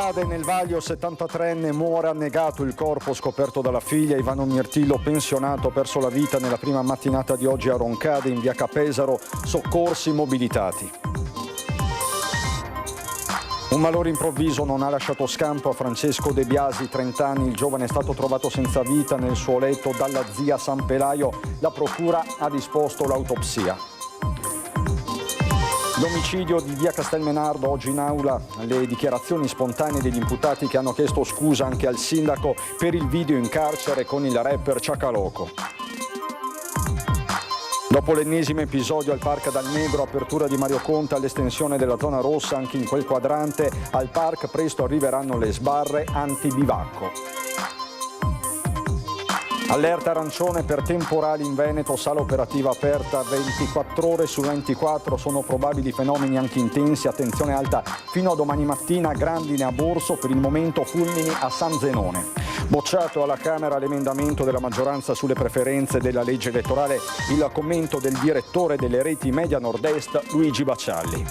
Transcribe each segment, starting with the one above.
Cade nel vaglio 73enne, muore annegato, il corpo scoperto dalla figlia. Ivano Mirtillo, pensionato, ha perso la vita nella prima mattinata di oggi a Roncade, in via Capesaro, soccorsi mobilitati. Un malore improvviso non ha lasciato scampo a Francesco De Biasi, 30 anni. Il giovane è stato trovato senza vita nel suo letto dalla zia San Pelaio. La procura ha disposto l'autopsia. L'omicidio di via Castelmenardo, oggi in aula le dichiarazioni spontanee degli imputati che hanno chiesto scusa anche al sindaco per il video in carcere con il rapper Ciacaloco. Dopo l'ennesimo episodio al Parc dal Negro, apertura di Mario Conte all'estensione della zona rossa anche in quel quadrante, al park presto arriveranno le sbarre anti-bivacco. Allerta arancione per temporali in Veneto, sala operativa aperta 24 ore su 24, sono probabili fenomeni anche intensi, attenzione alta fino a domani mattina, grandine a Borso, per il momento fulmini a San Zenone. Bocciato alla Camera l'emendamento della maggioranza sulle preferenze della legge elettorale, il commento del direttore delle reti Media Nord-Est Luigi Baccialli.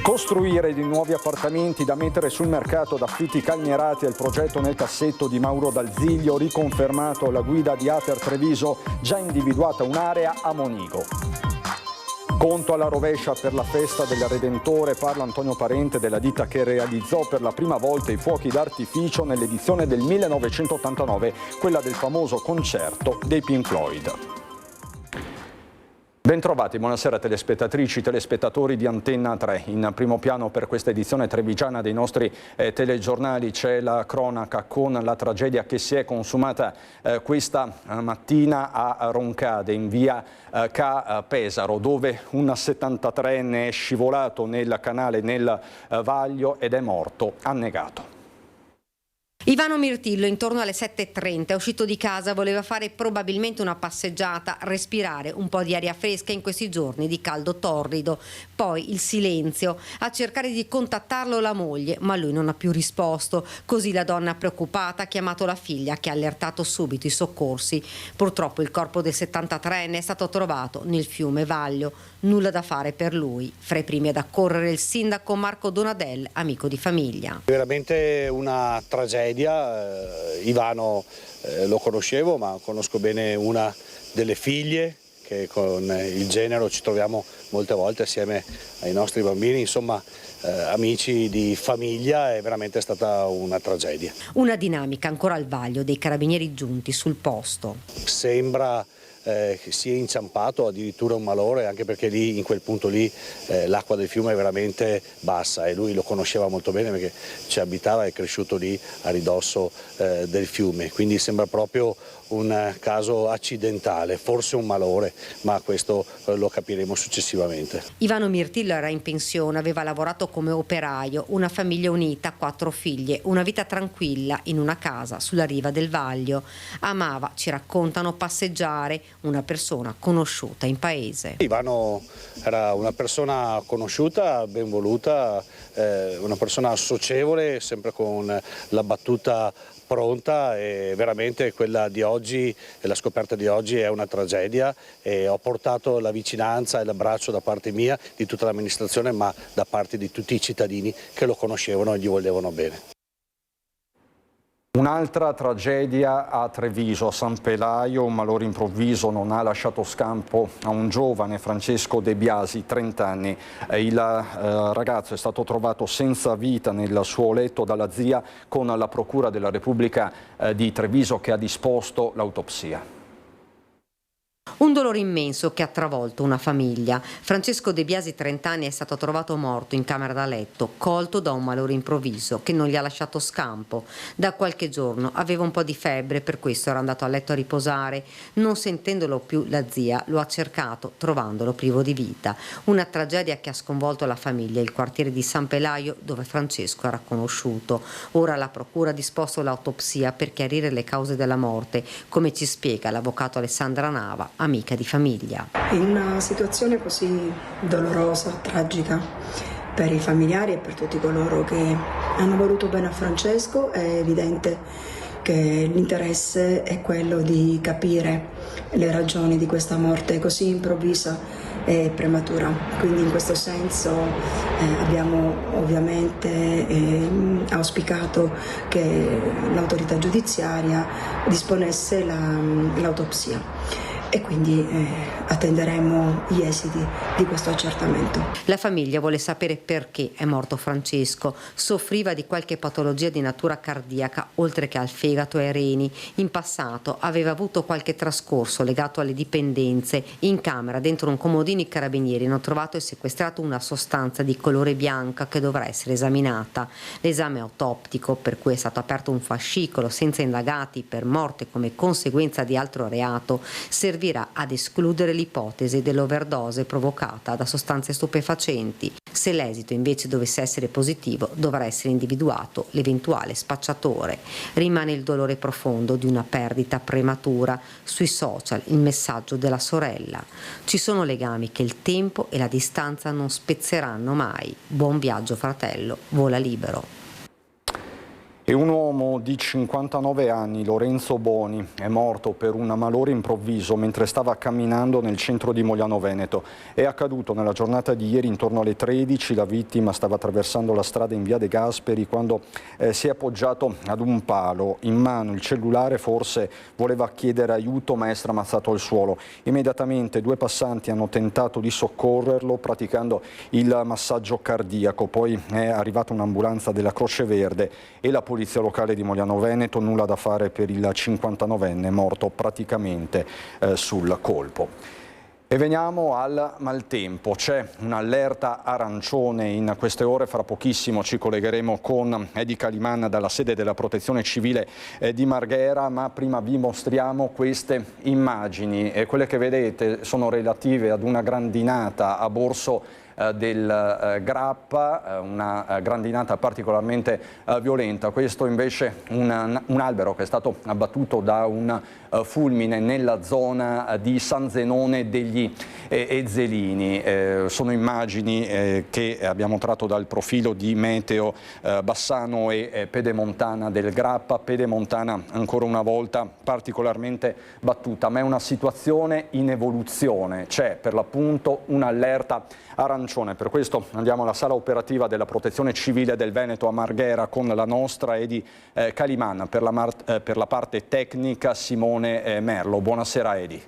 Costruire di nuovi appartamenti da mettere sul mercato da affitti calmierati è il progetto nel cassetto di Mauro Dal Ziglio, riconfermato la guida di Ater Treviso, già individuata un'area a Monigo. Conto alla rovescia per la festa del Redentore, parla Antonio Parente della ditta che realizzò per la prima volta i fuochi d'artificio nell'edizione del 1989, quella del famoso concerto dei Pink Floyd. Bentrovati, buonasera telespettatrici, telespettatori di Antenna 3. In primo piano per questa edizione trevigiana dei nostri telegiornali c'è la cronaca con la tragedia che si è consumata questa mattina a Roncade, in via Pesaro, dove un 73enne è scivolato nel canale nel vaglio ed è morto annegato. Ivano Mirtillo intorno alle 7:30 è uscito di casa, voleva fare probabilmente una passeggiata, respirare un po' di aria fresca in questi giorni di caldo torrido. Poi il silenzio, a cercare di contattarlo la moglie, ma lui non ha più risposto. Così la donna preoccupata ha chiamato la figlia che ha allertato subito i soccorsi. Purtroppo il corpo del 73enne è stato trovato nel fiume Vaglio. Nulla da fare per lui. Fra i primi ad accorrere il sindaco Marco Donadel, amico di famiglia. Veramente una tragedia. Ivano lo conoscevo, ma conosco bene una delle figlie, che con il genero ci troviamo molte volte assieme ai nostri bambini, insomma amici di famiglia, è veramente stata una tragedia. Una dinamica ancora al vaglio, dei carabinieri giunti sul posto. Sembra che sia inciampato, addirittura un malore, anche perché lì, in quel punto lì, l'acqua del fiume è veramente bassa e lui lo conosceva molto bene perché ci abitava, è cresciuto lì a ridosso del fiume, quindi sembra proprio un caso accidentale, forse un malore, ma questo lo capiremo successivamente. Ivano Mirtillo era in pensione, aveva lavorato come operaio, una famiglia unita, 4 figlie, una vita tranquilla in una casa sulla riva del Vaglio. Amava, ci raccontano, passeggiare, una persona conosciuta in paese. Ivano era una persona conosciuta, ben voluta, una persona socievole, sempre con la battuta pronta, e veramente quella di oggi, la scoperta di oggi è una tragedia, e ho portato la vicinanza e l'abbraccio da parte mia, di tutta l'amministrazione, ma da parte di tutti i cittadini che lo conoscevano e gli volevano bene. Un'altra tragedia a Treviso, a San Pelaio, un malore improvviso non ha lasciato scampo a un giovane, Francesco De Biasi, 30 anni. Il ragazzo è stato trovato senza vita nel suo letto dalla zia, con la Procura della Repubblica di Treviso che ha disposto l'autopsia. Un dolore immenso che ha travolto una famiglia. Francesco De Biasi, 30 anni, è stato trovato morto in camera da letto, colto da un malore improvviso che non gli ha lasciato scampo. Da qualche giorno aveva un po' di febbre, per questo era andato a letto a riposare. Non sentendolo più, la zia lo ha cercato, trovandolo privo di vita. Una tragedia che ha sconvolto la famiglia e il quartiere di San Pelaio, dove Francesco era conosciuto. Ora la procura ha disposto l'autopsia per chiarire le cause della morte, come ci spiega l'avvocato Alessandra Nava, amica di famiglia. In una situazione così dolorosa, tragica per i familiari e per tutti coloro che hanno voluto bene a Francesco, è evidente che l'interesse è quello di capire le ragioni di questa morte così improvvisa è prematura, quindi in questo senso abbiamo ovviamente auspicato che l'autorità giudiziaria disponesse l'autopsia e quindi attenderemo gli esiti di questo accertamento. La famiglia vuole sapere perché è morto Francesco. Soffriva di qualche patologia di natura cardiaca, oltre che al fegato e ai reni. In passato aveva avuto qualche trascorso legato alle dipendenze. In camera, dentro un comodino, i carabinieri hanno trovato e sequestrato una sostanza di colore bianca che dovrà essere esaminata. L'esame autoptico, per cui è stato aperto un fascicolo senza indagati per morte come conseguenza di altro reato, servirà ad escludere l'ipotesi dell'overdose provocata da sostanze stupefacenti. Se l'esito invece dovesse essere positivo, dovrà essere individuato l'eventuale spacciatore. Rimane il dolore profondo di una perdita prematura. Sui social il messaggio della sorella: ci sono legami che il tempo e la distanza non spezzeranno mai. Buon viaggio fratello, vola libero. E un uomo di 59 anni, Lorenzo Boni, è morto per un malore improvviso mentre stava camminando nel centro di Mogliano Veneto. È accaduto nella giornata di ieri intorno alle 13. La vittima stava attraversando la strada in via De Gasperi quando si è appoggiato ad un palo. In mano il cellulare, forse voleva chiedere aiuto, ma è stramazzato al suolo. Immediatamente 2 passanti hanno tentato di soccorrerlo praticando il massaggio cardiaco. Poi è arrivata un'ambulanza della Croce Verde e la polizia locale di Mogliano Veneto. Nulla da fare per il 59enne morto praticamente sul colpo. E veniamo al maltempo. C'è un'allerta arancione in queste ore. Fra pochissimo ci collegheremo con Edi Caliman dalla sede della Protezione Civile di Marghera, ma prima vi mostriamo queste immagini. Quelle che vedete sono relative ad una grandinata a Borso del Grappa, una grandinata particolarmente violenta. Questo invece un albero che è stato abbattuto da un fulmine nella zona di San Zenone degli Ezzelini. Sono immagini che abbiamo tratto dal profilo di Meteo Bassano e Pedemontana del Grappa. Pedemontana ancora una volta particolarmente battuta, ma è una situazione in evoluzione. C'è per l'appunto un'allerta arancione. Per questo andiamo alla sala operativa della Protezione Civile del Veneto a Marghera con la nostra Edi Caliman, per la parte tecnica Simone Merlo. Buonasera Edi.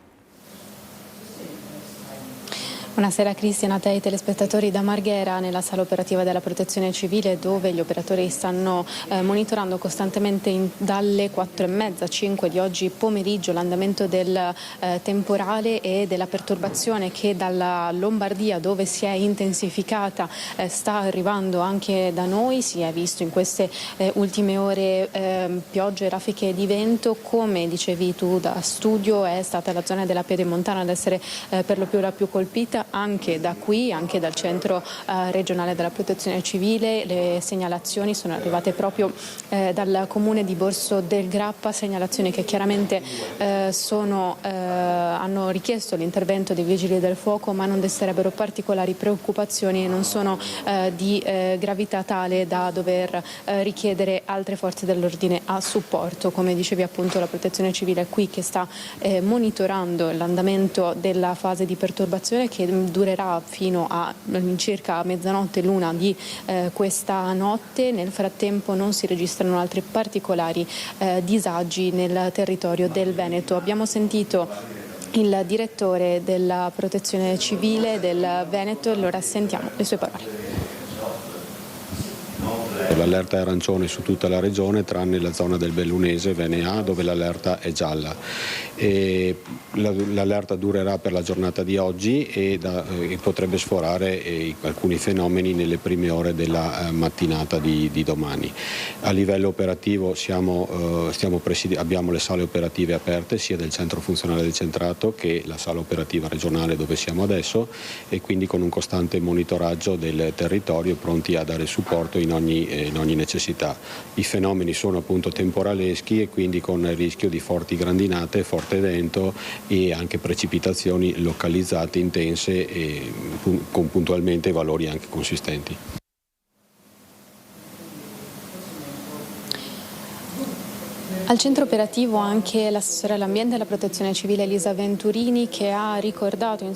Buonasera Cristian, a te e ai telespettatori da Marghera, nella sala operativa della Protezione Civile, dove gli operatori stanno monitorando costantemente dalle 4:30, 5 di oggi pomeriggio l'andamento del temporale e della perturbazione che dalla Lombardia, dove si è intensificata, sta arrivando anche da noi. Si è visto in queste ultime ore piogge e raffiche di vento. Come dicevi tu da studio, è stata la zona della Pedemontana ad essere per lo più la più colpita. Anche da qui, anche dal centro regionale della Protezione Civile, le segnalazioni sono arrivate proprio dal comune di Borso del Grappa, segnalazioni che chiaramente hanno richiesto l'intervento dei vigili del fuoco, ma non desterebbero particolari preoccupazioni e non sono di gravità tale da dover richiedere altre forze dell'ordine a supporto. Come dicevi appunto, la Protezione Civile è qui che sta monitorando l'andamento della fase di perturbazione, che durerà fino a circa mezzanotte, l'una di questa notte. Nel frattempo non si registrano altri particolari disagi nel territorio del Veneto. Abbiamo sentito il direttore della Protezione Civile del Veneto, allora sentiamo le sue parole. L'allerta è arancione su tutta la regione, tranne la zona del Bellunese, Venea, dove l'allerta è gialla. L'allerta durerà per la giornata di oggi e potrebbe sforare alcuni fenomeni nelle prime ore della mattinata di domani. A livello operativo abbiamo le sale operative aperte sia del centro funzionale del centrato che la sala operativa regionale dove siamo adesso, e quindi con un costante monitoraggio del territorio, pronti a dare supporto in ogni necessità. I fenomeni sono appunto temporaleschi e quindi con il rischio di forti grandinate, forte vento e anche precipitazioni localizzate intense e con puntualmente valori anche consistenti. Al centro operativo anche l'assessore all'ambiente e alla protezione civile Elisa Venturini, che ha ricordato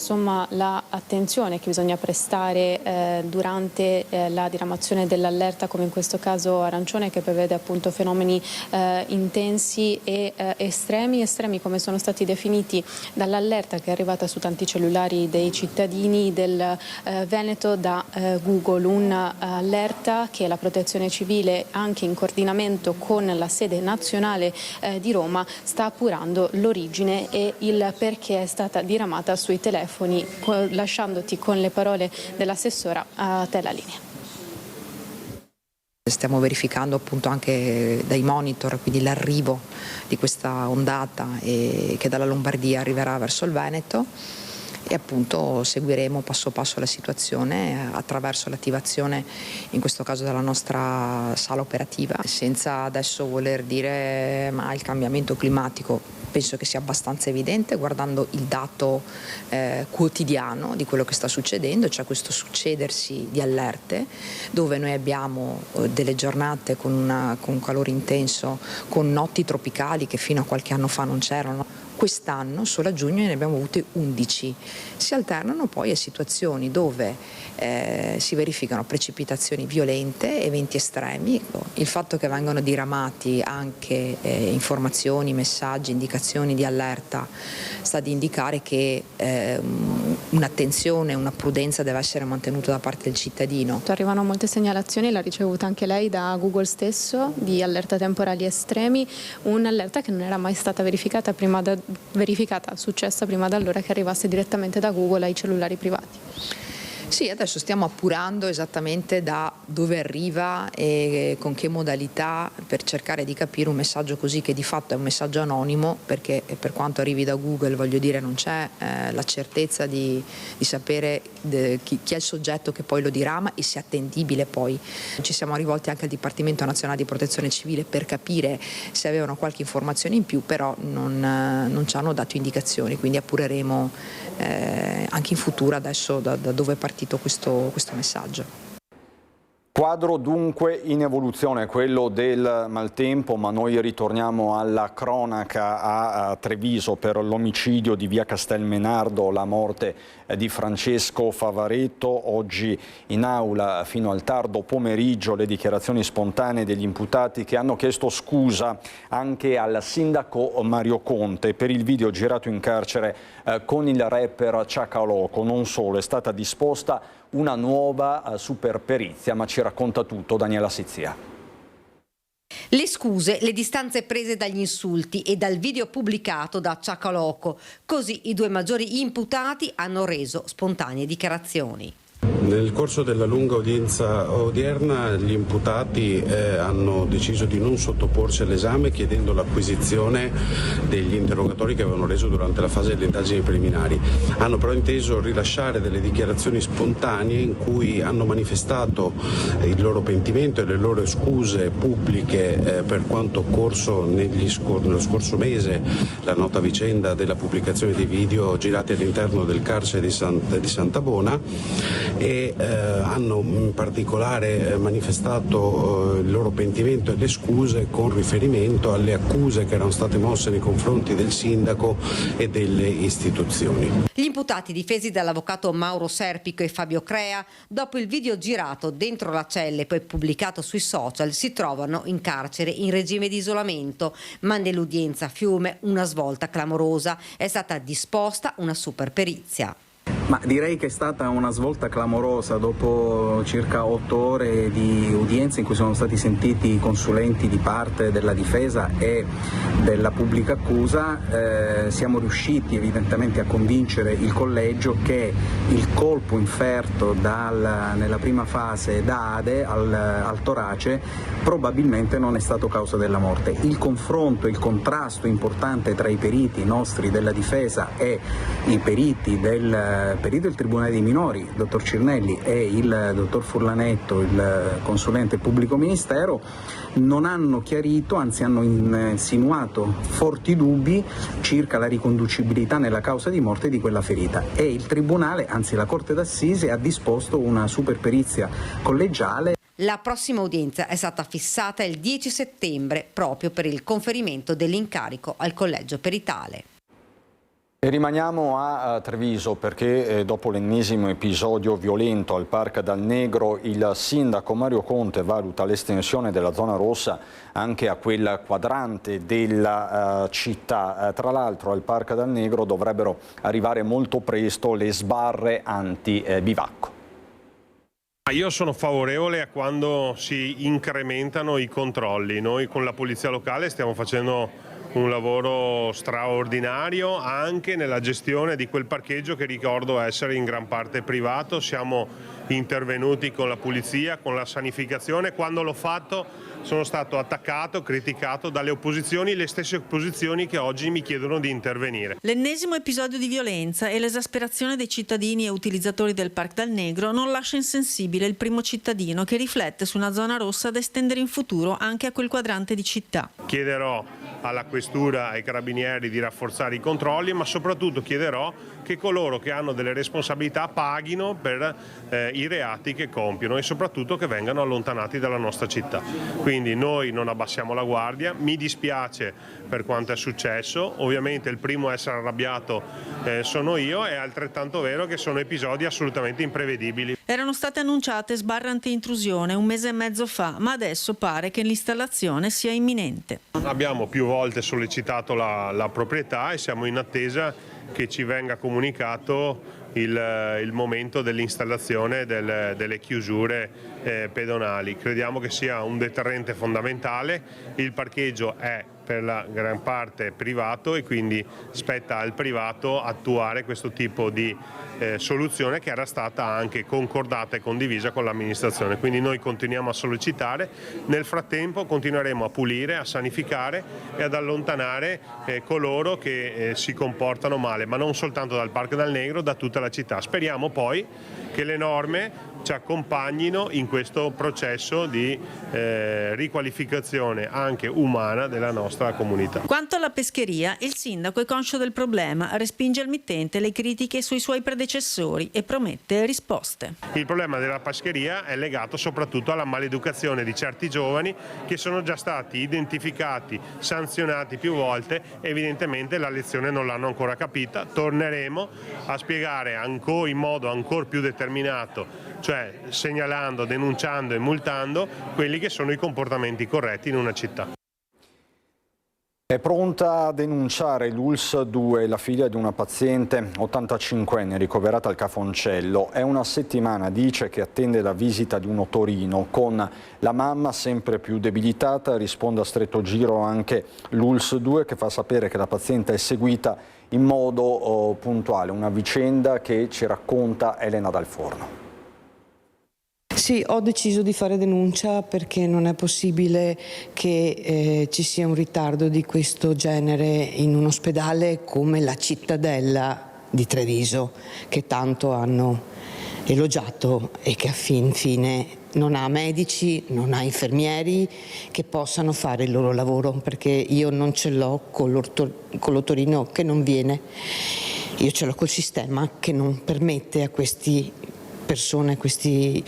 l'attenzione che bisogna prestare durante la diramazione dell'allerta, come in questo caso arancione, che prevede appunto fenomeni intensi e estremi come sono stati definiti dall'allerta che è arrivata su tanti cellulari dei cittadini del Veneto da Google, un'allerta che la protezione civile, anche in coordinamento con la sede nazionale di Roma, sta appurando l'origine e il perché è stata diramata sui telefoni, lasciandoti con le parole dell'assessora. A te la linea. Stiamo verificando appunto anche dai monitor, quindi l'arrivo di questa ondata che dalla Lombardia arriverà verso il Veneto, e appunto seguiremo passo passo la situazione attraverso l'attivazione, in questo caso della nostra sala operativa, senza adesso voler dire ma il cambiamento climatico penso che sia abbastanza evidente guardando il dato quotidiano di quello che sta succedendo, cioè questo succedersi di allerte, dove noi abbiamo delle giornate con un calore intenso, con notti tropicali che fino a qualche anno fa non c'erano. Quest'anno, solo a giugno, ne abbiamo avute 11. Si alternano poi a situazioni dove si verificano precipitazioni violente, eventi estremi. Il fatto che vengano diramati anche informazioni, messaggi, indicazioni di allerta sta ad indicare che un'attenzione, una prudenza deve essere mantenuta da parte del cittadino. Arrivano molte segnalazioni, l'ha ricevuta anche lei da Google stesso, di allerta temporali estremi, un'allerta che non era mai stata successa prima da allora che arrivasse direttamente da Google ai cellulari privati. Sì, adesso stiamo appurando esattamente da dove arriva e con che modalità, per cercare di capire un messaggio così che di fatto è un messaggio anonimo, perché per quanto arrivi da Google, voglio dire, non c'è la certezza di sapere chi è il soggetto che poi lo dirama e se è attendibile poi. Ci siamo rivolti anche al Dipartimento Nazionale di Protezione Civile per capire se avevano qualche informazione in più, però non ci hanno dato indicazioni, quindi appureremo anche in futuro adesso da dove è partito questo messaggio. Quadro dunque in evoluzione, quello del maltempo, ma noi ritorniamo alla cronaca a Treviso per l'omicidio di via Castelmenardo, la morte di Francesco Favaretto. Oggi in aula fino al tardo pomeriggio le dichiarazioni spontanee degli imputati che hanno chiesto scusa anche al sindaco Mario Conte per il video girato in carcere con il rapper Ciacca Loco. Non solo, è stata disposta una nuova super perizia, ma ci racconta tutto Daniela Sizia. Le scuse, le distanze prese dagli insulti e dal video pubblicato da Ciacca Loco. Così i due maggiori imputati hanno reso spontanee dichiarazioni. Nel corso della lunga udienza odierna gli imputati hanno deciso di non sottoporsi all'esame, chiedendo l'acquisizione degli interrogatori che avevano reso durante la fase delle indagini preliminari. Hanno però inteso rilasciare delle dichiarazioni spontanee in cui hanno manifestato il loro pentimento e le loro scuse pubbliche per quanto occorso nello scorso mese, la nota vicenda della pubblicazione dei video girati all'interno del carcere di Santa Bona, e hanno in particolare manifestato il loro pentimento e le scuse con riferimento alle accuse che erano state mosse nei confronti del sindaco e delle istituzioni. Gli imputati, difesi dall'avvocato Mauro Serpico e Fabio Crea, dopo il video girato dentro la cella e poi pubblicato sui social, si trovano in carcere in regime di isolamento, ma nell'udienza a Fiume una svolta clamorosa. È stata disposta una super perizia. Ma direi che è stata una svolta clamorosa dopo circa 8 ore di udienza in cui sono stati sentiti i consulenti di parte della difesa e della pubblica accusa. Siamo riusciti evidentemente a convincere il collegio che il colpo inferto nella prima fase da Ade al torace probabilmente non è stato causa della morte. Il confronto, il contrasto importante tra i periti nostri della difesa e i periti del Tribunale dei Minori, il dottor Cirnelli e il dottor Furlanetto, il consulente pubblico ministero, non hanno chiarito, anzi hanno insinuato forti dubbi circa la riconducibilità nella causa di morte di quella ferita, e il Tribunale, anzi la Corte d'Assise, ha disposto una superperizia collegiale. La prossima udienza è stata fissata il 10 settembre proprio per il conferimento dell'incarico al collegio peritale. E rimaniamo a Treviso perché dopo l'ennesimo episodio violento al Parco dal Negro il sindaco Mario Conte valuta l'estensione della zona rossa anche a quel quadrante della città. Tra l'altro al Parco dal Negro dovrebbero arrivare molto presto le sbarre anti-bivacco. Io sono favorevole a quando si incrementano i controlli. Noi con la polizia locale stiamo facendo un lavoro straordinario anche nella gestione di quel parcheggio che ricordo essere in gran parte privato. Siamo intervenuti con la pulizia, con la sanificazione. Quando l'ho fatto sono stato attaccato, criticato dalle opposizioni, le stesse opposizioni che oggi mi chiedono di intervenire. L'ennesimo episodio di violenza e l'esasperazione dei cittadini e utilizzatori del Parco dal Negro non lascia insensibile il primo cittadino che riflette su una zona rossa da estendere in futuro anche a quel quadrante di città. Chiederò alla Questura e ai Carabinieri di rafforzare i controlli, ma soprattutto chiederò che coloro che hanno delle responsabilità paghino per i reati che compiono e soprattutto che vengano allontanati dalla nostra città. Quindi noi non abbassiamo la guardia, mi dispiace per quanto è successo, ovviamente il primo a essere arrabbiato sono io, è altrettanto vero che sono episodi assolutamente imprevedibili. Erano state annunciate sbarre anti-intrusione un mese e mezzo fa, ma adesso pare che l'installazione sia imminente. Abbiamo più volte sollecitato la proprietà e siamo in attesa che ci venga comunicato il momento dell'installazione delle chiusure pedonali. Crediamo che sia un deterrente fondamentale, il parcheggio è per la gran parte privato e quindi spetta al privato attuare questo tipo di soluzione che era stata anche concordata e condivisa con l'amministrazione. Quindi noi continuiamo a sollecitare, nel frattempo continueremo a pulire, a sanificare e ad allontanare coloro che si comportano male, ma non soltanto dal Parco dal Negro, da tutta la città. Speriamo poi che le norme ci accompagnino in questo processo di riqualificazione anche umana della nostra comunità. Quanto alla pescheria, il sindaco è conscio del problema, respinge al mittente le critiche sui suoi predecessori e promette risposte. Il problema della pescheria è legato soprattutto alla maleducazione di certi giovani che sono già stati identificati, sanzionati più volte, evidentemente la lezione non l'hanno ancora capita. Torneremo a spiegare in modo ancora più determinato, cioè segnalando, denunciando e multando quelli che sono i comportamenti corretti in una città. È pronta a denunciare l'ULSS 2, la figlia di una paziente 85enne ricoverata al Cafoncello. È una settimana, dice, che attende la visita di un otorino. Con la mamma sempre più debilitata risponde a stretto giro anche l'ULSS 2, che fa sapere che la paziente è seguita in modo puntuale. Una vicenda che ci racconta Elena Dal Forno. Sì, ho deciso di fare denuncia perché non è possibile che ci sia un ritardo di questo genere in un ospedale come la Cittadella di Treviso, che tanto hanno elogiato e che a fine non ha medici, non ha infermieri che possano fare il loro lavoro, perché io non ce l'ho con l'otorino che non viene, io ce l'ho col sistema che non permette a questi persone, questi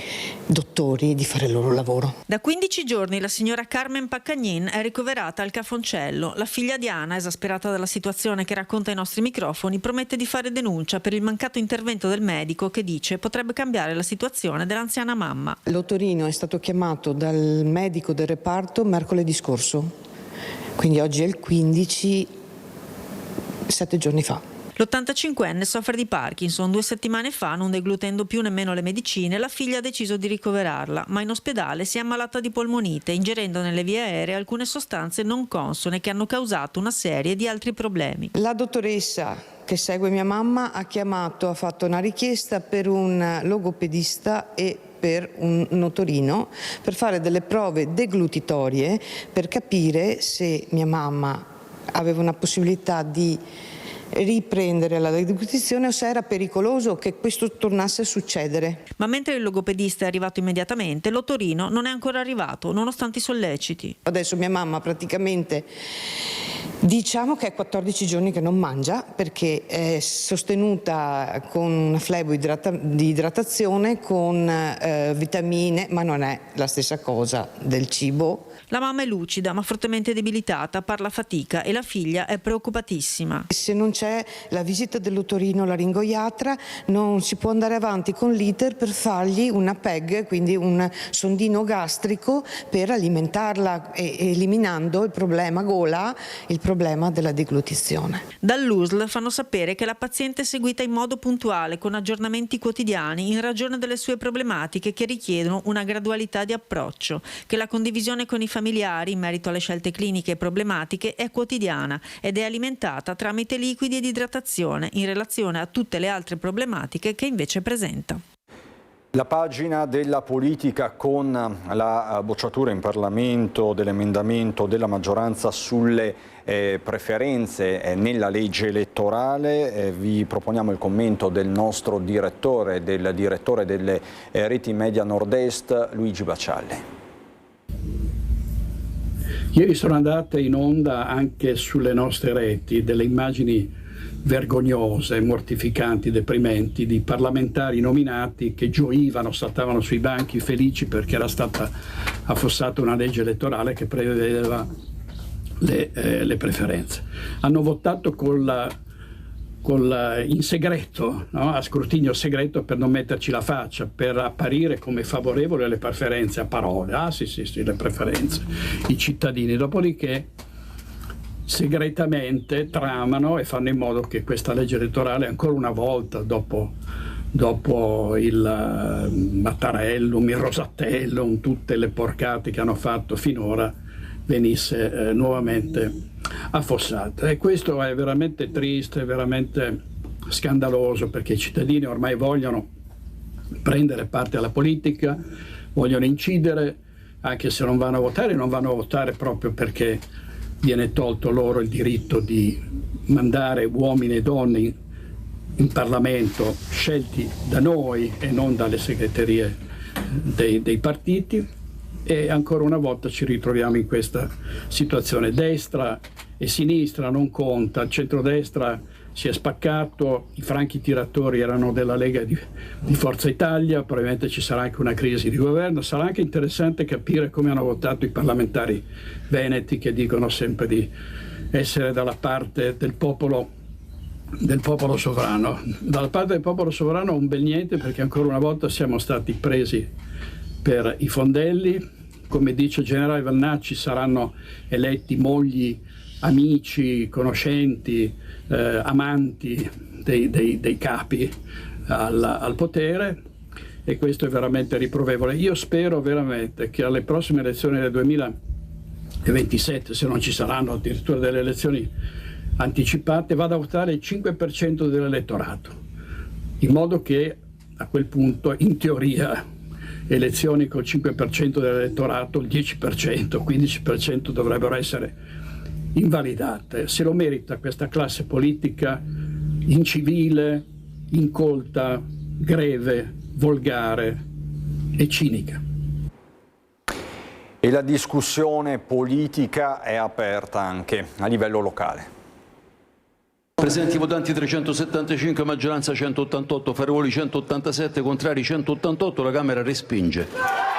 dottori di fare il loro lavoro. Da 15 giorni la signora Carmen Paccagnin è ricoverata al Cafoncello. La figlia Diana, esasperata dalla situazione che racconta ai nostri microfoni, promette di fare denuncia per il mancato intervento del medico che dice potrebbe cambiare la situazione dell'anziana mamma. L'otorino è stato chiamato dal medico del reparto mercoledì scorso, quindi oggi è il 15, 7 giorni fa. L'85enne soffre di Parkinson. 2 settimane fa, non deglutendo più nemmeno le medicine, la figlia ha deciso di ricoverarla, ma in ospedale si è ammalata di polmonite, ingerendo nelle vie aeree alcune sostanze non consone che hanno causato una serie di altri problemi. La dottoressa che segue mia mamma ha fatto una richiesta per un logopedista e per un otorino per fare delle prove deglutitorie per capire se mia mamma aveva una possibilità di riprendere la deglutizione o se era pericoloso che questo tornasse a succedere. Ma mentre il logopedista è arrivato immediatamente, l'otorino non è ancora arrivato, nonostante i solleciti. Adesso mia mamma praticamente Diciamo che è 14 giorni che non mangia perché è sostenuta con una flebo di idratazione, con vitamine, ma non è la stessa cosa del cibo. La mamma è lucida ma fortemente debilitata, parla a fatica e la figlia è preoccupatissima. Se non c'è la visita dell'otorino-laringoiatra non si può andare avanti con l'iter per fargli una PEG, quindi un sondino gastrico per alimentarla, eliminando il problema gola, il problema della deglutizione. Dall'USL fanno sapere che la paziente è seguita in modo puntuale con aggiornamenti quotidiani in ragione delle sue problematiche che richiedono una gradualità di approccio, che la condivisione con i familiari in merito alle scelte cliniche e problematiche è quotidiana ed è alimentata tramite liquidi ed idratazione in relazione a tutte le altre problematiche che invece presenta. La pagina della politica con la bocciatura in Parlamento dell'emendamento della maggioranza sulle preferenze nella legge elettorale. Vi proponiamo il commento del nostro direttore delle reti media nord-est, Luigi Bacialli. Ieri sono andate in onda anche sulle nostre reti delle immagini vergognose, mortificanti, deprimenti di parlamentari nominati che gioivano, saltavano sui banchi felici perché era stata affossata una legge elettorale che prevedeva le preferenze. Hanno votato in segreto, no? A scrutinio segreto per non metterci la faccia, per apparire come favorevoli alle preferenze a parole. Ah sì, le preferenze, i cittadini. Dopodiché segretamente tramano e fanno in modo che questa legge elettorale ancora una volta, dopo il Mattarellum, il Rosatellum, tutte le porcate che hanno fatto finora, venisse nuovamente affossata. E questo è veramente triste, veramente scandaloso, perché i cittadini ormai vogliono prendere parte alla politica, vogliono incidere, anche se non vanno a votare proprio perché viene tolto loro il diritto di mandare uomini e donne in Parlamento scelti da noi e non dalle segreterie dei partiti. E ancora una volta ci ritroviamo in questa situazione. Destra e sinistra non conta, il centrodestra si è spaccato, i franchi tiratori erano della Lega di Forza Italia, probabilmente ci sarà anche una crisi di governo. Sarà anche interessante capire come hanno votato i parlamentari veneti, che dicono sempre di essere dalla parte del popolo sovrano. Dalla parte del popolo sovrano un bel niente, perché ancora una volta siamo stati presi per i fondelli. Come dice il generale Vannacci, saranno eletti mogli, amici, conoscenti, amanti dei capi al potere, e questo è veramente riprovevole. Io spero veramente che alle prossime elezioni del 2027, se non ci saranno addirittura delle elezioni anticipate, vada a votare il 5% dell'elettorato, in modo che a quel punto, in teoria, elezioni col 5% dell'elettorato, il 10%, 15% dovrebbero essere invalidate. Se lo merita questa classe politica incivile, incolta, greve, volgare e cinica. E la discussione politica è aperta anche a livello locale. Presenti votanti 375, maggioranza 188, favorevoli 187, contrari 188, la Camera respinge.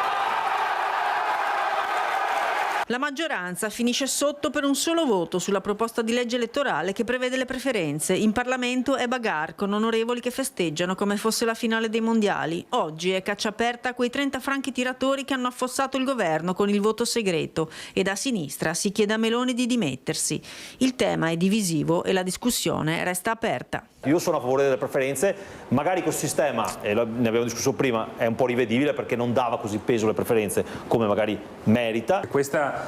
La maggioranza finisce sotto per un solo voto sulla proposta di legge elettorale che prevede le preferenze. In Parlamento è bagarre con onorevoli che festeggiano come fosse la finale dei mondiali. Oggi è caccia aperta a quei 30 franchi tiratori che hanno affossato il governo con il voto segreto, e da sinistra si chiede a Meloni di dimettersi. Il tema è divisivo e la discussione resta aperta. Io sono a favore delle preferenze, magari col sistema, e ne abbiamo discusso prima, è un po' rivedibile perché non dava così peso alle preferenze come magari merita. Questa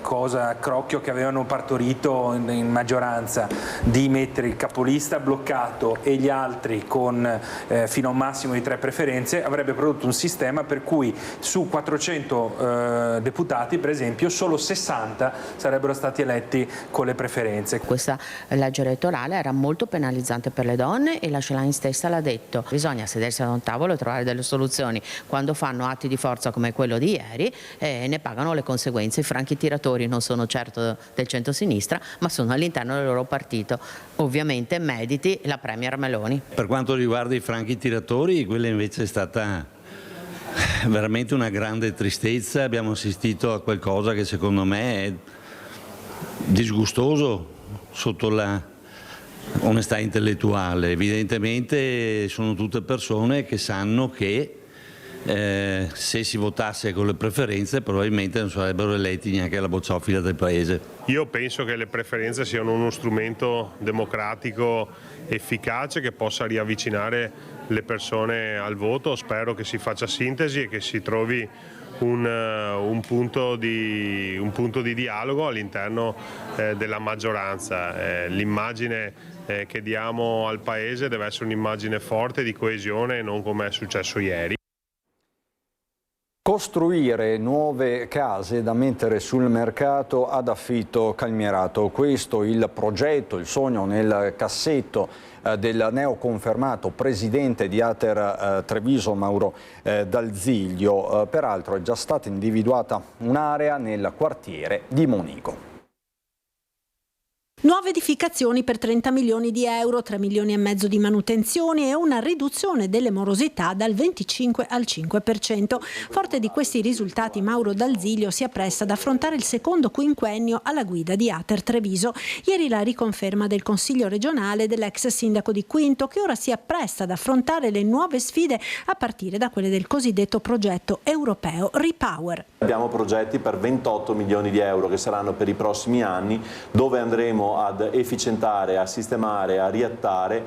cosa crocchio che avevano partorito in maggioranza di mettere il capolista bloccato e gli altri con fino a un massimo di 3 preferenze avrebbe prodotto un sistema per cui su 400 deputati, per esempio, solo 60 sarebbero stati eletti con le preferenze. Questa legge elettorale era molto penalizzante per le donne e la Schlein stessa l'ha detto. Bisogna sedersi ad un tavolo e trovare delle soluzioni. Quando fanno atti di forza come quello di ieri, ne pagano le conseguenze Lorenzo, i franchi tiratori non sono certo del centro-sinistra, ma sono all'interno del loro partito, ovviamente mediti la Premier Meloni. Per quanto riguarda i franchi tiratori, quella invece è stata veramente una grande tristezza. Abbiamo assistito a qualcosa che secondo me è disgustoso sotto la onestà intellettuale. Evidentemente sono tutte persone che sanno che se si votasse con le preferenze probabilmente non sarebbero eletti neanche alla bocciofila del paese. Io penso che le preferenze siano uno strumento democratico efficace che possa riavvicinare le persone al voto. Spero che si faccia sintesi e che si trovi un punto di dialogo all'interno della maggioranza. L'immagine che diamo al Paese deve essere un'immagine forte di coesione e non come è successo ieri. Costruire nuove case da mettere sul mercato ad affitto calmierato. Questo il progetto, il sogno nel cassetto del neoconfermato presidente di Ater Treviso, Mauro Dal Ziglio. Peraltro è già stata individuata un'area nel quartiere di Monico. Nuove edificazioni per 30 milioni di euro, 3 milioni e mezzo di manutenzioni e una riduzione delle morosità dal 25 al 5%. Forte di questi risultati, Mauro Dal Ziglio si appresta ad affrontare il secondo quinquennio alla guida di Ater Treviso. Ieri la riconferma del Consiglio regionale dell'ex sindaco di Quinto, che ora si appresta ad affrontare le nuove sfide a partire da quelle del cosiddetto progetto europeo Repower. Abbiamo progetti per 28 milioni di euro che saranno per i prossimi anni, dove andremo ad efficientare, a sistemare, a riattare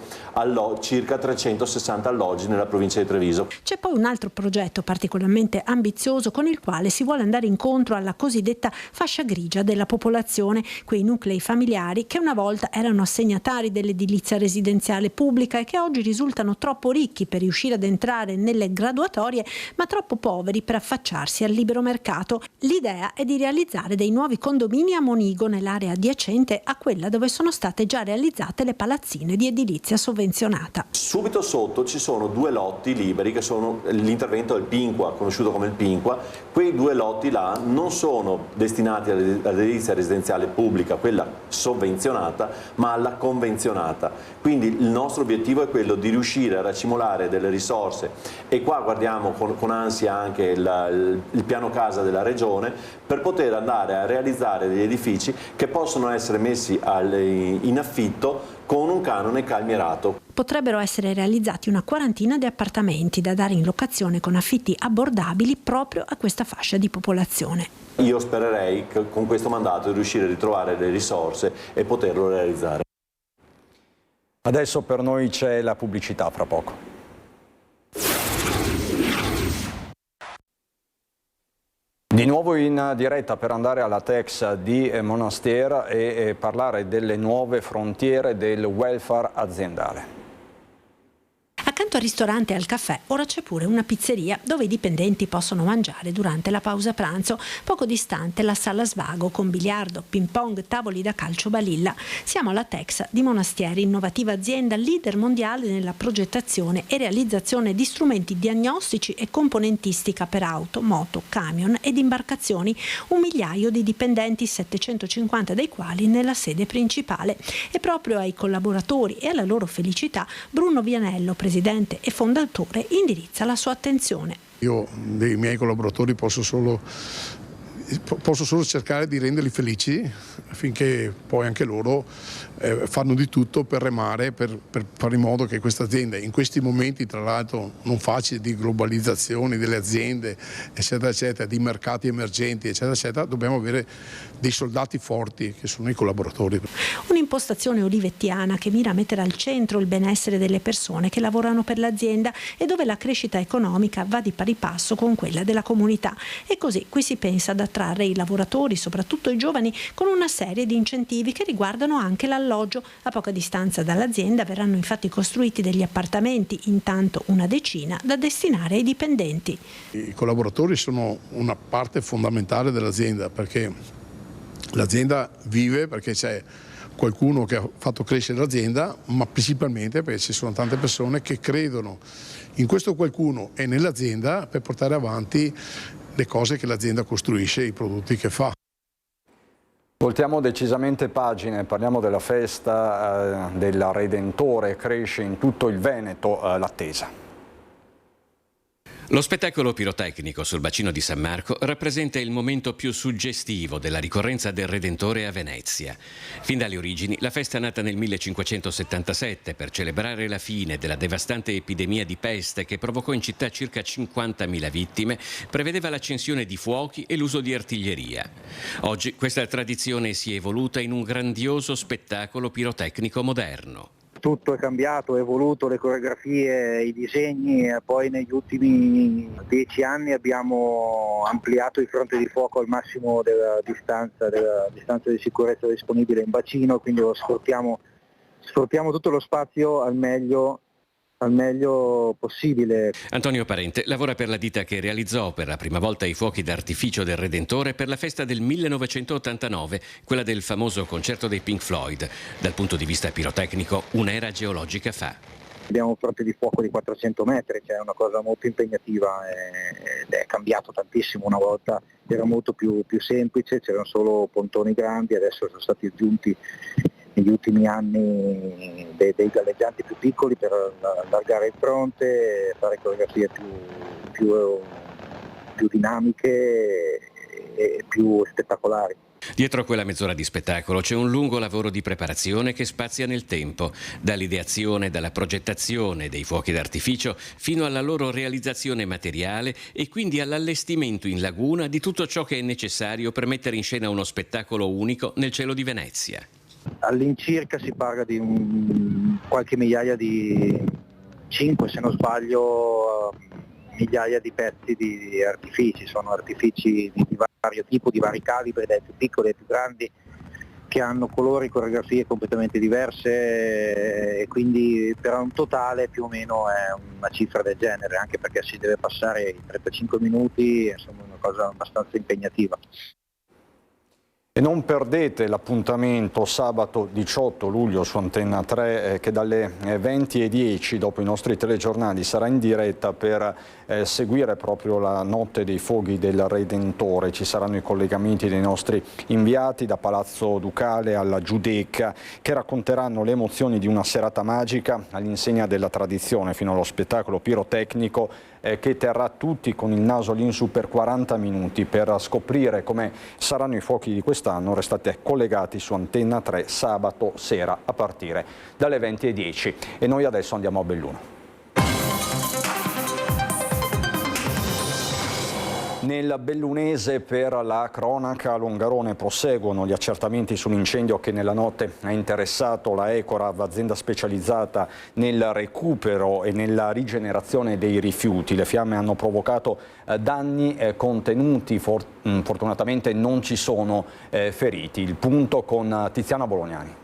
circa 360 alloggi nella provincia di Treviso. C'è poi un altro progetto particolarmente ambizioso con il quale si vuole andare incontro alla cosiddetta fascia grigia della popolazione, quei nuclei familiari che una volta erano assegnatari dell'edilizia residenziale pubblica e che oggi risultano troppo ricchi per riuscire ad entrare nelle graduatorie, ma troppo poveri per affacciarsi al libero mercato. L'idea è di realizzare dei nuovi condomini a Monigo, nell'area adiacente a quella dove sono state già realizzate le palazzine di edilizia sovvenzionata. Subito sotto ci sono 2 lotti liberi che sono l'intervento del Pinqua, conosciuto come il Pinqua. Quei 2 lotti là non sono destinati all'edilizia residenziale pubblica, quella sovvenzionata, ma alla convenzionata. Quindi il nostro obiettivo è quello di riuscire a racimolare delle risorse, e qua guardiamo con ansia anche il piano casa della Regione, per poter andare a realizzare degli edifici che possono essere messi in affitto con un canone calmierato. Potrebbero essere realizzati una quarantina di appartamenti da dare in locazione con affitti abbordabili proprio a questa fascia di popolazione. Io spererei che con questo mandato di riuscire a ritrovare le risorse e poterlo realizzare. Adesso per noi c'è la pubblicità, fra poco. Di nuovo in diretta per andare alla Tex di Monastir e parlare delle nuove frontiere del welfare aziendale. Accanto al ristorante e al caffè, ora c'è pure una pizzeria dove i dipendenti possono mangiare durante la pausa pranzo. Poco distante la sala svago con biliardo, ping pong, tavoli da calcio balilla. Siamo alla Tex di Monastieri, innovativa azienda leader mondiale nella progettazione e realizzazione di strumenti diagnostici e componentistica per auto, moto, camion ed imbarcazioni. 1 migliaio di dipendenti, 750 dei quali nella sede principale. E proprio ai collaboratori e alla loro felicità Bruno Vianello, presidente e fondatore, indirizza la sua attenzione. Io dei miei collaboratori posso solo cercare di renderli felici, affinché poi anche loro fanno di tutto per remare, per fare in modo che questa azienda, in questi momenti tra l'altro non facili di globalizzazione delle aziende, eccetera eccetera, di mercati emergenti eccetera eccetera, dobbiamo avere dei soldati forti che sono i collaboratori. Un'impostazione olivettiana che mira a mettere al centro il benessere delle persone che lavorano per l'azienda e dove la crescita economica va di pari passo con quella della comunità. E così qui si pensa ad attrarre i lavoratori, soprattutto i giovani, con una serie di incentivi che riguardano anche l'alloggio. A poca distanza dall'azienda verranno infatti costruiti degli appartamenti, intanto una decina, da destinare ai dipendenti. I collaboratori sono una parte fondamentale dell'azienda, perché l'azienda vive perché c'è qualcuno che ha fatto crescere l'azienda, ma principalmente perché ci sono tante persone che credono in questo qualcuno e nell'azienda per portare avanti le cose che l'azienda costruisce, i prodotti che fa. Voltiamo decisamente pagine, parliamo della festa del Redentore, cresce in tutto il Veneto l'attesa. Lo spettacolo pirotecnico sul bacino di San Marco rappresenta il momento più suggestivo della ricorrenza del Redentore a Venezia. Fin dalle origini, la festa nata nel 1577 per celebrare la fine della devastante epidemia di peste che provocò in città circa 50.000 vittime, prevedeva l'accensione di fuochi e l'uso di artiglieria. Oggi questa tradizione si è evoluta in un grandioso spettacolo pirotecnico moderno. Tutto è cambiato, è evoluto, le coreografie, i disegni, e poi negli ultimi 10 anni abbiamo ampliato il fronte di fuoco al massimo della distanza di sicurezza disponibile in bacino, quindi sfruttiamo tutto lo spazio al meglio possibile. Antonio Parente lavora per la ditta che realizzò per la prima volta i fuochi d'artificio del Redentore per la festa del 1989, quella del famoso concerto dei Pink Floyd. Dal punto di vista pirotecnico, un'era geologica fa. Abbiamo un fronte di fuoco di 400 metri, che è una cosa molto impegnativa ed è cambiato tantissimo. Una volta era molto più semplice, c'erano solo pontoni grandi, adesso sono stati aggiunti negli ultimi anni dei galleggianti più piccoli per allargare il fronte, fare coreografie più dinamiche e più spettacolari. Dietro a quella mezz'ora di spettacolo c'è un lungo lavoro di preparazione che spazia nel tempo, dall'ideazione, dalla progettazione dei fuochi d'artificio fino alla loro realizzazione materiale e quindi all'allestimento in laguna di tutto ciò che è necessario per mettere in scena uno spettacolo unico nel cielo di Venezia. All'incirca si parla di qualche migliaia di 5, se non sbaglio, migliaia di pezzi di artifici. Sono artifici di vario tipo, di vari calibri, dai più piccoli ai più grandi, che hanno colori e coreografie completamente diverse, e quindi per un totale più o meno è una cifra del genere, anche perché si deve passare i 35 minuti, insomma una cosa abbastanza impegnativa. E non perdete l'appuntamento sabato 18 luglio su Antenna 3 che dalle 20:10 dopo i nostri telegiornali sarà in diretta per seguire proprio la notte dei fuochi del Redentore. Ci saranno i collegamenti dei nostri inviati da Palazzo Ducale alla Giudecca che racconteranno le emozioni di una serata magica all'insegna della tradizione fino allo spettacolo pirotecnico che terrà tutti con il naso all'insù per 40 minuti. Per scoprire come saranno i fuochi di quest'anno restate collegati su Antenna 3 sabato sera a partire dalle 20:10 e noi adesso andiamo a Belluno. Nel bellunese per la cronaca Longarone proseguono gli accertamenti sull'incendio che nella notte ha interessato la Ecorav, azienda specializzata nel recupero e nella rigenerazione dei rifiuti. Le fiamme hanno provocato danni contenuti, fortunatamente non ci sono feriti. Il punto con Tiziana Bolognani.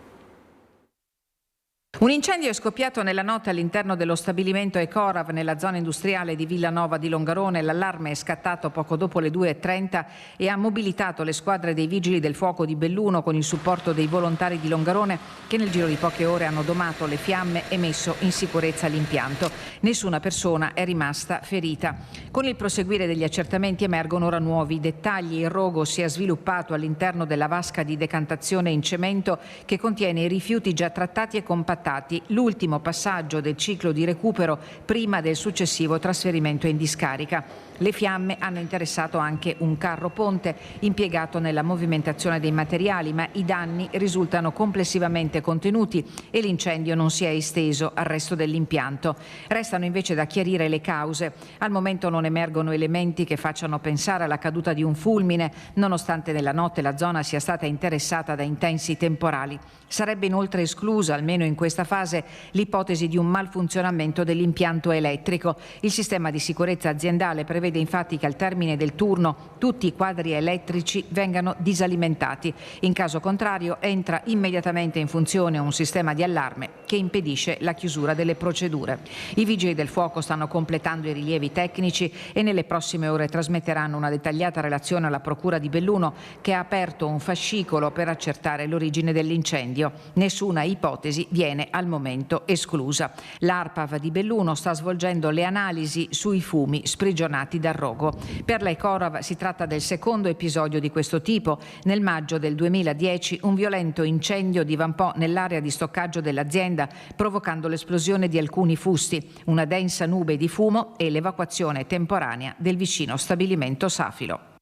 Un incendio è scoppiato nella notte all'interno dello stabilimento Ecorav nella zona industriale di Villanova di Longarone. L'allarme è scattato poco dopo le 2:30 e ha mobilitato le squadre dei vigili del fuoco di Belluno con il supporto dei volontari di Longarone che nel giro di poche ore hanno domato le fiamme e messo in sicurezza l'impianto. Nessuna persona è rimasta ferita. Con il proseguire degli accertamenti emergono ora nuovi dettagli. Il rogo si è sviluppato all'interno della vasca di decantazione in cemento che contiene i rifiuti già trattati e compattati, l'ultimo passaggio del ciclo di recupero prima del successivo trasferimento in discarica. Le fiamme hanno interessato anche un carro ponte impiegato nella movimentazione dei materiali, ma i danni risultano complessivamente contenuti e l'incendio non si è esteso al resto dell'impianto. Restano invece da chiarire le cause. Al momento non emergono elementi che facciano pensare alla caduta di un fulmine, nonostante nella notte la zona sia stata interessata da intensi temporali. Sarebbe inoltre esclusa, almeno in questa fase, l'ipotesi di un malfunzionamento dell'impianto elettrico. Il sistema di sicurezza aziendale prevede infatti che al termine del turno tutti i quadri elettrici vengano disalimentati. In caso contrario entra immediatamente in funzione un sistema di allarme che impedisce la chiusura delle procedure. I vigili del fuoco stanno completando i rilievi tecnici e nelle prossime ore trasmetteranno una dettagliata relazione alla Procura di Belluno che ha aperto un fascicolo per accertare l'origine dell'incendio. Nessuna ipotesi viene viene al momento esclusa. L'ARPAV di Belluno sta svolgendo le analisi sui fumi sprigionati dal rogo. Per la Ecorov si tratta del secondo episodio di questo tipo. Nel maggio del 2010 un violento incendio divampò nell'area di stoccaggio dell'azienda, provocando l'esplosione di alcuni fusti, una densa nube di fumo e l'evacuazione temporanea del vicino stabilimento Safilo.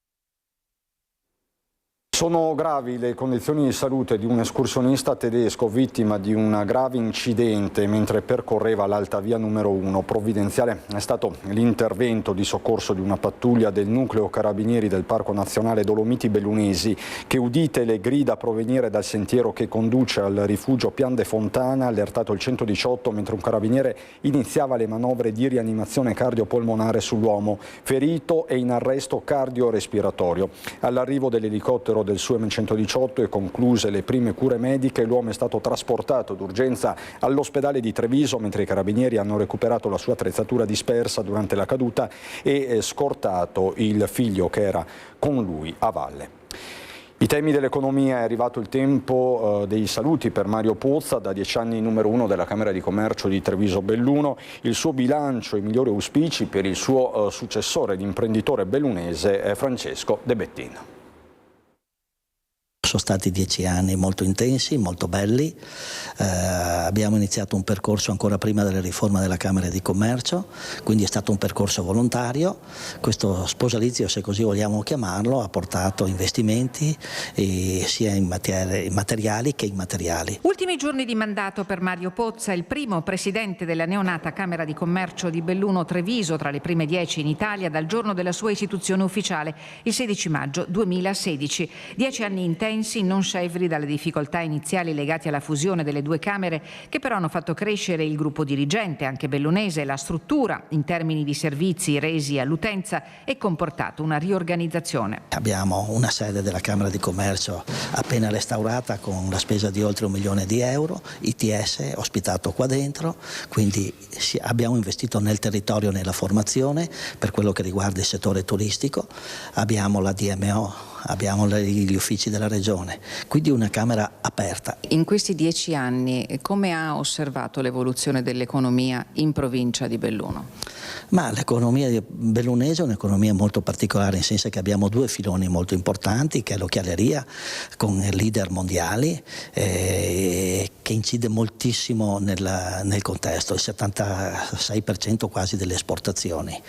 Sono gravi le condizioni di salute di un escursionista tedesco vittima di un grave incidente mentre percorreva l'Alta Via numero 1. Provvidenziale è stato l'intervento di soccorso di una pattuglia del nucleo carabinieri del Parco Nazionale Dolomiti Bellunesi che, udite le grida provenire dal sentiero che conduce al rifugio Pian de Fontana, ha allertato il 118 mentre un carabiniere iniziava le manovre di rianimazione cardiopolmonare sull'uomo, ferito e in arresto cardiorespiratorio. All'arrivo dell'elicottero del SUEM 118 e concluse le prime cure mediche, l'uomo è stato trasportato d'urgenza all'ospedale di Treviso mentre i carabinieri hanno recuperato la sua attrezzatura dispersa durante la caduta e scortato il figlio che era con lui a valle. I temi dell'economia, è arrivato il tempo dei saluti per Mario Pozza, da 10 anni numero 1 della Camera di Commercio di Treviso Belluno. Il suo bilancio e i migliori auspici per il suo successore, l'imprenditore bellunese Francesco De Bettin. Sono stati 10 anni molto intensi, molto belli. Abbiamo iniziato un percorso ancora prima della riforma della Camera di Commercio, quindi è stato un percorso volontario. Questo sposalizio, se così vogliamo chiamarlo, ha portato investimenti sia in materiali che immateriali. Ultimi giorni di mandato per Mario Pozza, il primo presidente della neonata Camera di Commercio di Belluno Treviso, tra le prime 10 in Italia dal giorno della sua istituzione ufficiale, il 16 maggio 2016. 10 anni intensi, non scevri dalle difficoltà iniziali legate alla fusione delle due Camere, che però hanno fatto crescere il gruppo dirigente, anche bellunese, la struttura in termini di servizi resi all'utenza e comportato una riorganizzazione. Abbiamo una sede della Camera di Commercio appena restaurata con la spesa di oltre 1 milione di euro, ITS ospitato qua dentro, quindi abbiamo investito nel territorio, nella formazione per quello che riguarda il settore turistico, abbiamo la DMO, abbiamo gli uffici della Regione, quindi una Camera aperta. In questi 10 anni come ha osservato l'evoluzione dell'economia in provincia di Belluno? Ma l'economia bellunese è un'economia molto particolare, nel senso che abbiamo 2 filoni molto importanti, che è l'occhialeria con leader mondiali che incide moltissimo nel contesto, il 76% quasi delle esportazioni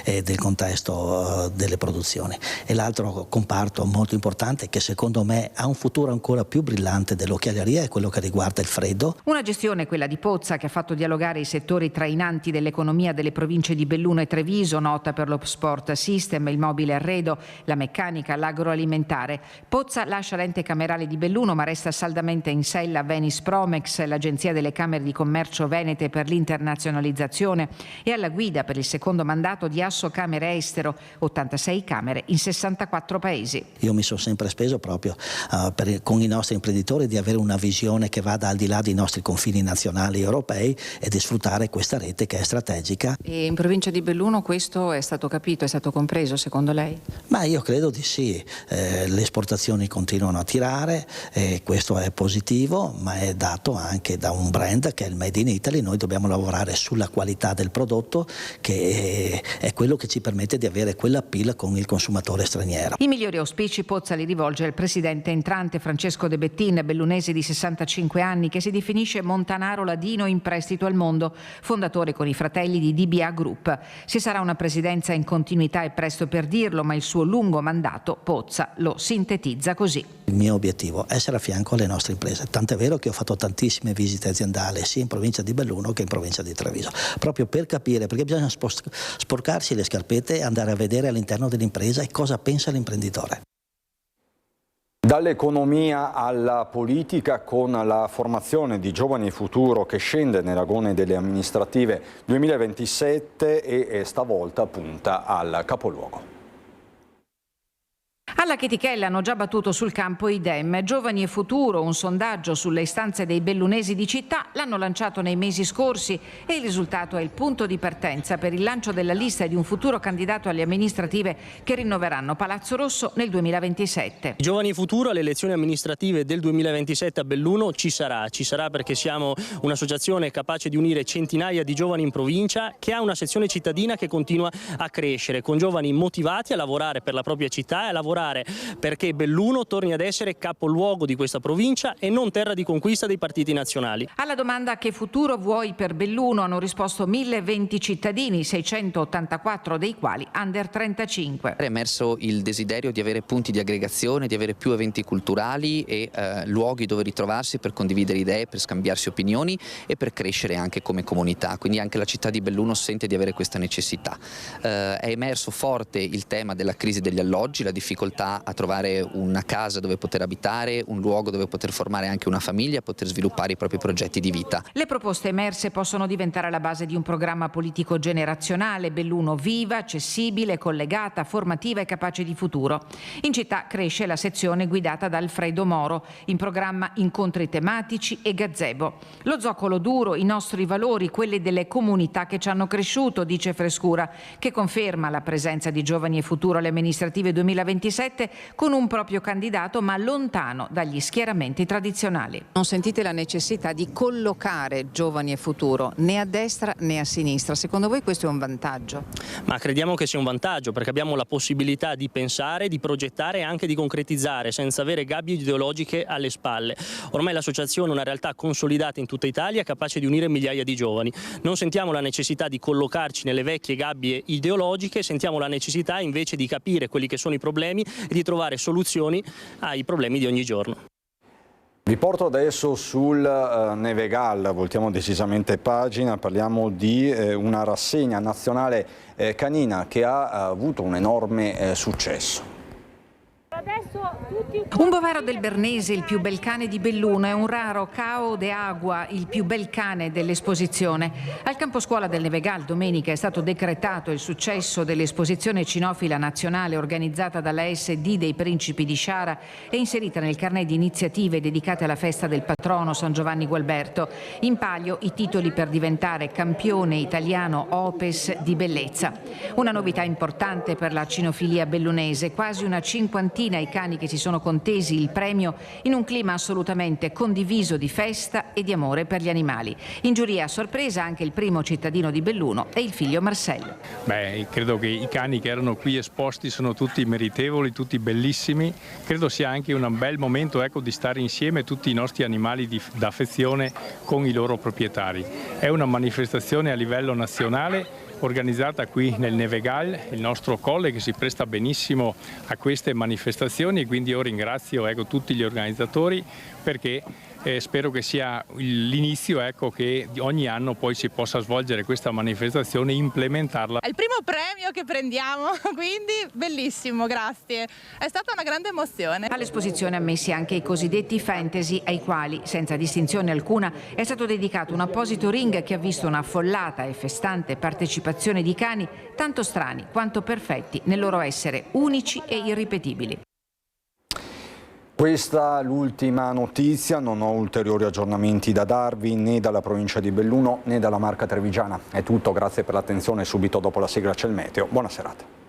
del contesto delle produzioni, e l'altro comparto molto importante che secondo me ha un futuro ancora più brillante dell'occhialeria è quello che riguarda il freddo. Una gestione, quella di Pozza, che ha fatto dialogare i settori trainanti dell'economia delle province di Belluno e Treviso, nota per lo sport system, il mobile arredo, la meccanica, l'agroalimentare. Pozza lascia l'ente camerale di Belluno ma resta saldamente in sella Venice Promex, l'agenzia delle Camere di Commercio venete per l'internazionalizzazione, e alla guida per il secondo mandato di Asso Camere Estero, 86 camere in 64 paesi. Io mi sono sempre speso proprio con i nostri imprenditori di avere una visione che vada al di là dei nostri confini nazionali e europei e di sfruttare questa rete che è strategica. E in provincia di Belluno questo è stato capito, è stato compreso secondo lei? Ma io credo di sì, le esportazioni continuano a tirare, questo è positivo, ma è dato anche da un brand che è il Made in Italy. Noi dobbiamo lavorare sulla qualità del prodotto, che è quello che ci permette di avere quell'appeal con il consumatore straniero. I migliori auspici Pozza li rivolge al presidente entrante Francesco De Bettin, bellunese di 65 anni, che si definisce montanaro ladino in prestito al mondo, fondatore con i fratelli di DBA Group. Se sarà una presidenza in continuità è presto per dirlo, ma il suo lungo mandato Pozza lo sintetizza così. Il mio obiettivo è essere a fianco alle nostre imprese, tant'è vero che ho fatto tantissime visite aziendali sia in provincia di Belluno che in provincia di Treviso, proprio per capire, perché bisogna sporcarsi le scarpette e andare a vedere all'interno dell'impresa e cosa pensa l'imprenditore. Dall'economia alla politica, con la formazione di Giovani Futuro che scende nell'agone delle amministrative 2027 e stavolta punta al capoluogo. Alla Chetichella hanno già battuto sul campo i Dem. Giovani e Futuro, un sondaggio sulle istanze dei bellunesi di città, l'hanno lanciato nei mesi scorsi e il risultato è il punto di partenza per il lancio della lista di un futuro candidato alle amministrative che rinnoveranno Palazzo Rosso nel 2027. Giovani e Futuro alle elezioni amministrative del 2027 a Belluno ci sarà perché siamo un'associazione capace di unire centinaia di giovani in provincia, che ha una sezione cittadina che continua a crescere, con giovani motivati a lavorare per la propria città e a lavorare perché Belluno torni ad essere capoluogo di questa provincia e non terra di conquista dei partiti nazionali. Alla domanda che futuro vuoi per Belluno hanno risposto 1020 cittadini, 684 dei quali under 35. È emerso il desiderio di avere punti di aggregazione, di avere più eventi culturali e luoghi dove ritrovarsi per condividere idee, per scambiarsi opinioni e per crescere anche come comunità. Quindi anche la città di Belluno sente di avere questa necessità. È emerso forte il tema della crisi degli alloggi, la difficoltà a trovare una casa dove poter abitare, un luogo dove poter formare anche una famiglia, poter sviluppare i propri progetti di vita. Le proposte emerse possono diventare la base di un programma politico generazionale, Belluno viva, accessibile, collegata, formativa e capace di futuro. In città cresce la sezione guidata da Alfredo Moro, in programma incontri tematici e gazebo. Lo zoccolo duro, i nostri valori, quelli delle comunità che ci hanno cresciuto, dice Frescura, che conferma la presenza di Giovani e Futuro alle amministrative 2027 con un proprio candidato ma lontano dagli schieramenti tradizionali. Non sentite la necessità di collocare Giovani e Futuro né a destra né a sinistra? Secondo voi questo è un vantaggio? Ma crediamo che sia un vantaggio perché abbiamo la possibilità di pensare, di progettare e anche di concretizzare senza avere gabbie ideologiche alle spalle. Ormai l'associazione è una realtà consolidata in tutta Italia, capace di unire migliaia di giovani. Non sentiamo la necessità di collocarci nelle vecchie gabbie ideologiche, sentiamo la necessità invece di capire quelli che sono i problemi e di trovare soluzioni ai problemi di ogni giorno. Vi porto adesso sul Nevegal, voltiamo decisamente pagina, parliamo di una rassegna nazionale canina che ha avuto un enorme successo. Un bovaro del Bernese, il più bel cane di Belluno, è un raro Cao de Agua, il più bel cane dell'esposizione. Al campo scuola del Nevegal domenica è stato decretato il successo dell'esposizione cinofila nazionale organizzata dalla SD dei Principi di Sciara e inserita nel carnet di iniziative dedicate alla festa del patrono San Giovanni Gualberto. In palio i titoli per diventare campione italiano Opes di bellezza. Una novità importante per la cinofilia bellunese, quasi una cinquantina i cani che si sono contesi il premio in un clima assolutamente condiviso di festa e di amore per gli animali. In giuria a sorpresa anche il primo cittadino di Belluno e il figlio Marcello. Credo che i cani che erano qui esposti sono tutti meritevoli, tutti bellissimi. Credo sia anche un bel momento di stare insieme tutti i nostri animali d'affezione con i loro proprietari. È una manifestazione a livello nazionale organizzata qui nel Nevegal, il nostro colle che si presta benissimo a queste manifestazioni e quindi io ringrazio tutti gli organizzatori perché spero che sia l'inizio che ogni anno poi si possa svolgere questa manifestazione e implementarla. È il primo premio che prendiamo, quindi bellissimo, grazie. È stata una grande emozione. All'esposizione ammessi anche i cosiddetti fantasy, ai quali, senza distinzione alcuna, è stato dedicato un apposito ring che ha visto una affollata e festante partecipazione di cani tanto strani quanto perfetti nel loro essere unici e irripetibili. Questa l'ultima notizia, non ho ulteriori aggiornamenti da darvi né dalla provincia di Belluno né dalla Marca Trevigiana. È tutto, grazie per l'attenzione, subito dopo la sigla c'è il meteo. Buona serata.